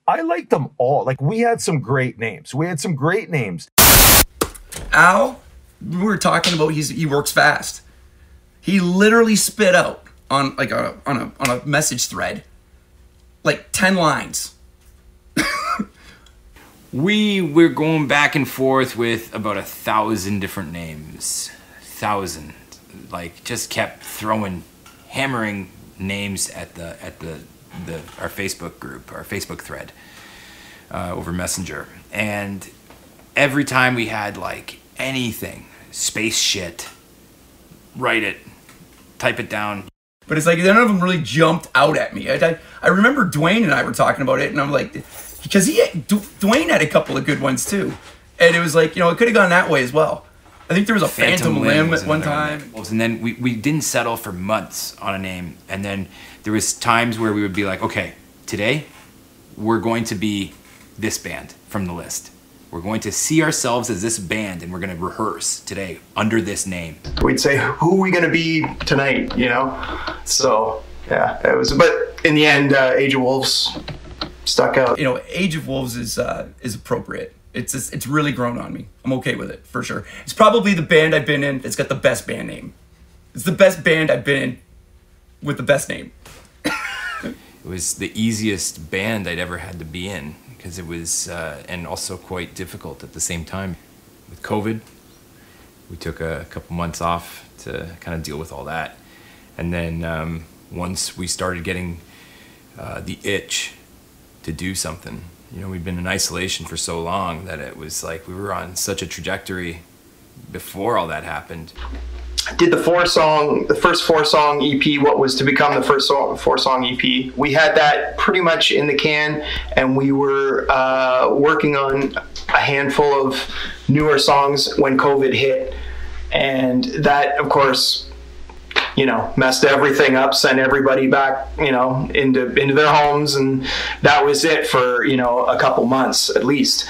I liked them all. Like, we had some great names. Al, we were talking about he works fast. He literally spit out on like on a message thread like 10 lines. We were going back and forth with about 1,000 different names. 1,000. Like, just kept hammering names at our Facebook group, our Facebook thread, over Messenger. And every time we had like anything, space shit, write it, type it down. But it's like none of them really jumped out at me. I remember Dwayne and I were talking about it, and I'm like, because Dwayne had a couple of good ones too, and it was like, you know, it could have gone that way as well. I think there was a Phantom Limb at one time. And then we didn't settle for months on a name, and then there was times where we would be like, okay, today we're going to be this band from the list. We're going to see ourselves as this band, and we're going to rehearse today under this name. We'd say, who are we going to be tonight, you know? So, yeah, it was, but in the end, Age of Wolves stuck out. You know, Age of Wolves is appropriate. It's really grown on me. I'm okay with it, for sure. It's probably the band I've been in that's got the best band name. It's the best band I've been in with the best name. It was the easiest band I'd ever had to be in, because it was, and also quite difficult at the same time. With COVID, we took a couple months off to kind of deal with all that. And then once we started getting the itch to do something, you know, we'd been in isolation for so long that it was like we were on such a trajectory before all that happened. Did the first 4-song EP, what was to become the first 4-song EP. We had that pretty much in the can, and we were working on a handful of newer songs when COVID hit. And that, of course, you know, messed everything up, sent everybody back, you know, into their homes, and that was it for, you know, a couple months at least.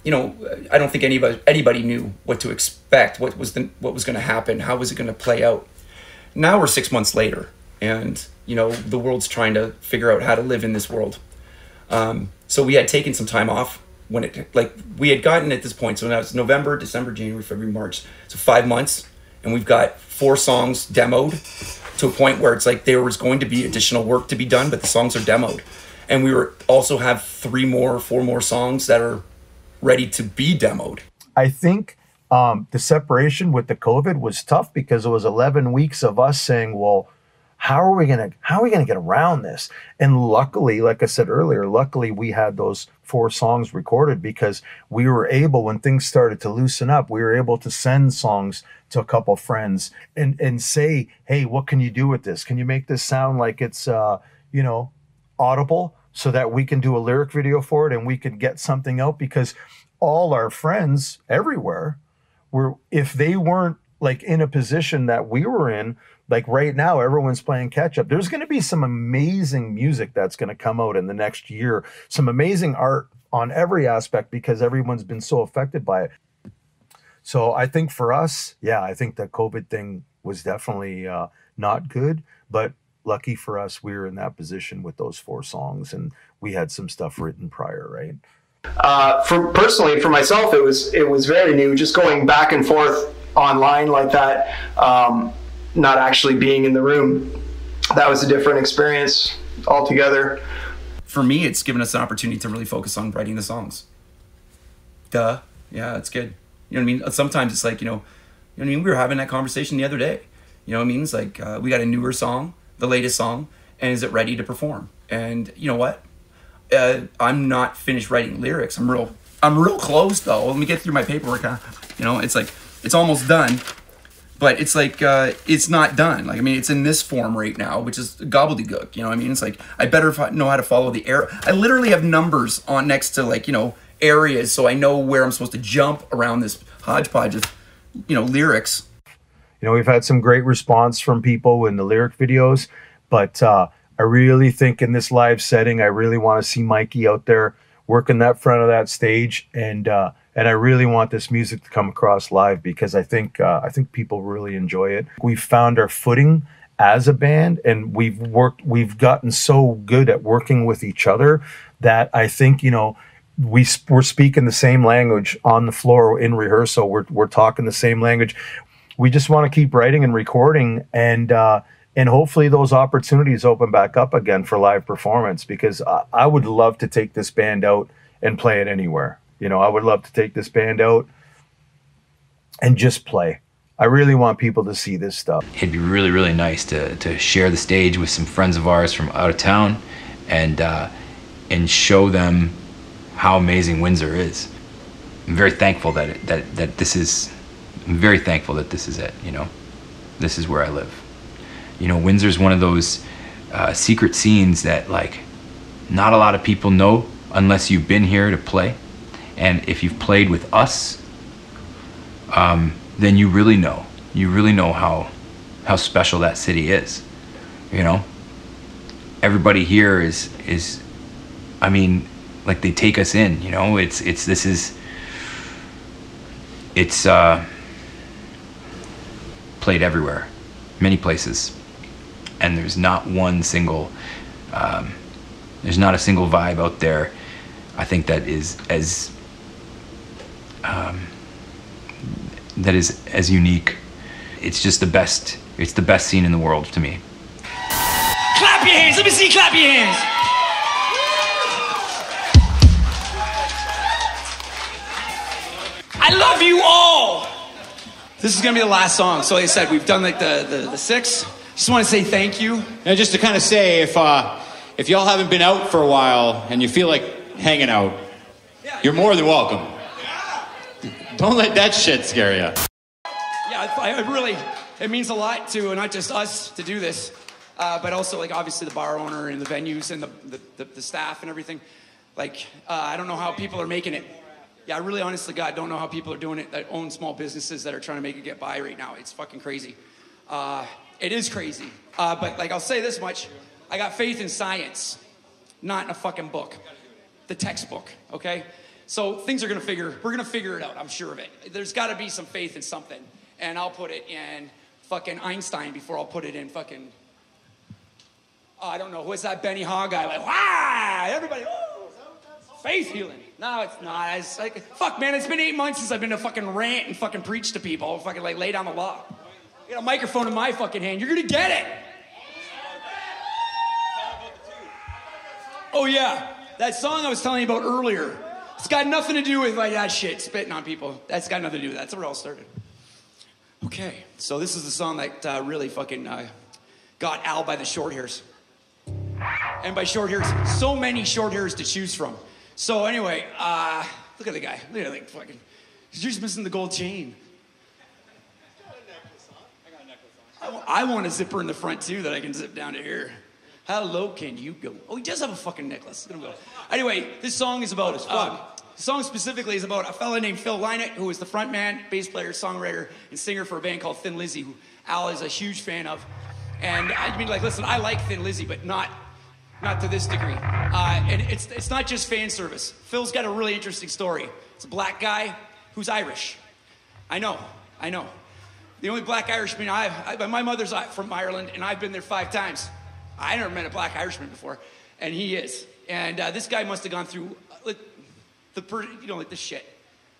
You know, I don't think anybody knew what to expect, what was going to happen, how was it going to play out. Now we're 6 months later, and you know, the world's trying to figure out how to live in this world. So we had taken some time off when we had gotten at this point. So now it's November, December, January, February, March. So 5 months, and we've got 4 songs demoed to a point where it's like there was going to be additional work to be done, but the songs are demoed, and we also have 4 more songs that are ready to be demoed. I think the separation with the COVID was tough, because it was 11 weeks of us saying, well, how are we gonna get around this? And luckily, like I said earlier, we had those 4 songs recorded, because we were able, when things started to loosen up, we were able to send songs to a couple friends and say, hey, what can you do with this? Can you make this sound like it's you know, audible, so that we can do a lyric video for it and we could get something out? Because all our friends everywhere were, if they weren't like in a position that we were in, like right now, everyone's playing catch up. There's going to be some amazing music that's going to come out in the next year, some amazing art on every aspect, because everyone's been so affected by it. So I think for us, yeah, I think the COVID thing was definitely not good, but lucky for us, we were in that position with those 4 songs, and we had some stuff written prior, right? Personally, for myself, it was very new, just going back and forth online like that, not actually being in the room. That was a different experience altogether. For me, it's given us an opportunity to really focus on writing the songs. Duh. Yeah, it's good. You know what I mean? Sometimes it's like, you know what I mean? We were having that conversation the other day. You know what I mean? It's like, we got a newer song, the latest song, and is it ready to perform? And you know what? I'm not finished writing lyrics. I'm real close though. Let me get through my paperwork. You know, it's like, it's almost done, but it's like, it's not done. Like, I mean, it's in this form right now, which is gobbledygook. You know what I mean? It's like, I better know how to follow the air. I literally have numbers on next to, like, you know, areas, so I know where I'm supposed to jump around this hodgepodge of, you know, lyrics. You know, we've had some great response from people in the lyric videos, but I really think in this live setting, I really want to see Mikey out there working that front of that stage, and I really want this music to come across live, because I think people really enjoy it. We've found our footing as a band, and we've gotten so good at working with each other that I think, you know, we're speaking the same language on the floor in rehearsal. We're talking the same language. We just want to keep writing and recording, and hopefully those opportunities open back up again for live performance, because I would love to take this band out and play it anywhere. You know, I would love to take this band out and just play. I really want people to see this stuff. It'd be really, really nice to share the stage with some friends of ours from out of town and show them how amazing Windsor is. I'm very thankful that this is, I'm very thankful that this is it, you know. This is where I live. You know, Windsor's one of those secret scenes that, like, not a lot of people know unless you've been here to play. And if you've played with us, then you really know. You really know how special that city is. You know, everybody here is, I mean, like, they take us in. You know, it's played everywhere, many places, and there's not one single, there's not a single vibe out there, I think, that is as unique. It's just the best. It's the best scene in the world to me. Clap your hands. Let me see you clap your hands. I love you all. This is gonna be the last song. So like I said, we've done like the 6. Just want to say thank you. And just to kind of say, if y'all haven't been out for a while and you feel like hanging out, you're more than welcome. Don't let that shit scare you. Yeah, I really, it means a lot to not just us to do this, but also, like, obviously the bar owner and the venues and the staff and everything. Like, I don't know how people are making it. Yeah, I really, honestly, God, don't know how people are doing it that own small businesses that are trying to make it get by right now. It's fucking crazy. It is crazy. But, like, I'll say this much. I got faith in science, not in a fucking book. The textbook, okay? So things are we're gonna figure it out, I'm sure of it. There's gotta be some faith in something. And I'll put it in fucking Einstein before I'll put it in fucking, I don't know, what's that Benny Hall guy? Like, wow, everybody, oh, faith healing. No, it's not. It's like, fuck, man, it's been 8 months since I've been to fucking rant and fucking preach to people, fucking like lay down the law. I got a microphone in my fucking hand, you're gonna get it. Oh yeah, that song I was telling you about earlier. It's got nothing to do with like that shit, spitting on people. That's got nothing to do with that. That's where it all started. Okay, so this is the song that really fucking got Al by the short hairs. And by short hairs, so many short hairs to choose from. So anyway, look at the guy. Look at that fucking, you're just missing the gold chain. I want a zipper in the front too that I can zip down to here. How low can you go? Oh, he does have a fucking necklace. Anyway, this song is about, the song specifically is about a fella named Phil Lynott, who is the front man, bass player, songwriter, and singer for a band called Thin Lizzy, who Al is a huge fan of. And I mean, like, listen, I like Thin Lizzy, but not to this degree. And it's not just fan service. Phil's got a really interesting story. It's a black guy who's Irish. I know. The only black Irishman my mother's from Ireland, and I've been there 5 times. I never met a black Irishman before, and he is. And this guy must have gone through like the shit.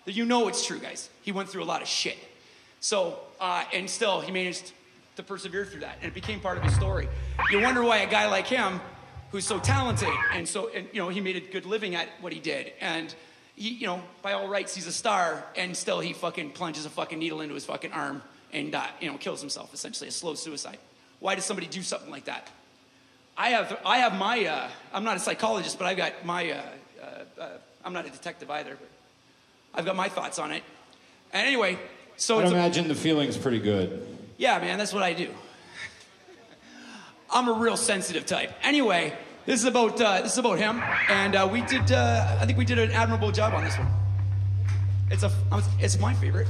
You know it's true, guys. He went through a lot of shit. So, and still, he managed to persevere through that, and it became part of his story. You wonder why a guy like him, who's so talented, and he made a good living at what he did, and he, by all rights, he's a star, and still he fucking plunges a fucking needle into his fucking arm and, kills himself, essentially, a slow suicide. Why does somebody do something like that? I have my, I'm not a psychologist, but I've got my, I'm not a detective either, but I've got my thoughts on it. And anyway, so I imagine the feeling's pretty good. Yeah, man, that's what I do. I'm a real sensitive type. Anyway, this is about him, and I think we did an admirable job on this one. It's my favorite.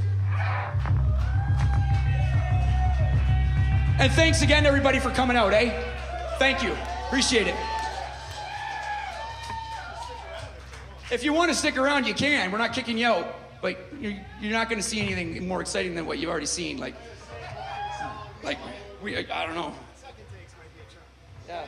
And thanks again, everybody, for coming out, eh? Thank you. Appreciate it. If you want to stick around, you can. We're not kicking you out. But you're not going to see anything more exciting than what you've already seen. I don't know. Yeah.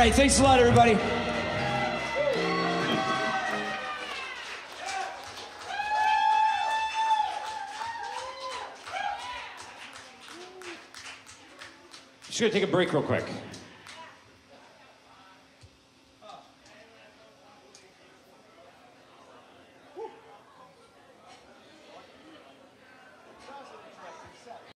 right, thanks a lot, everybody. Just gonna take a break real quick.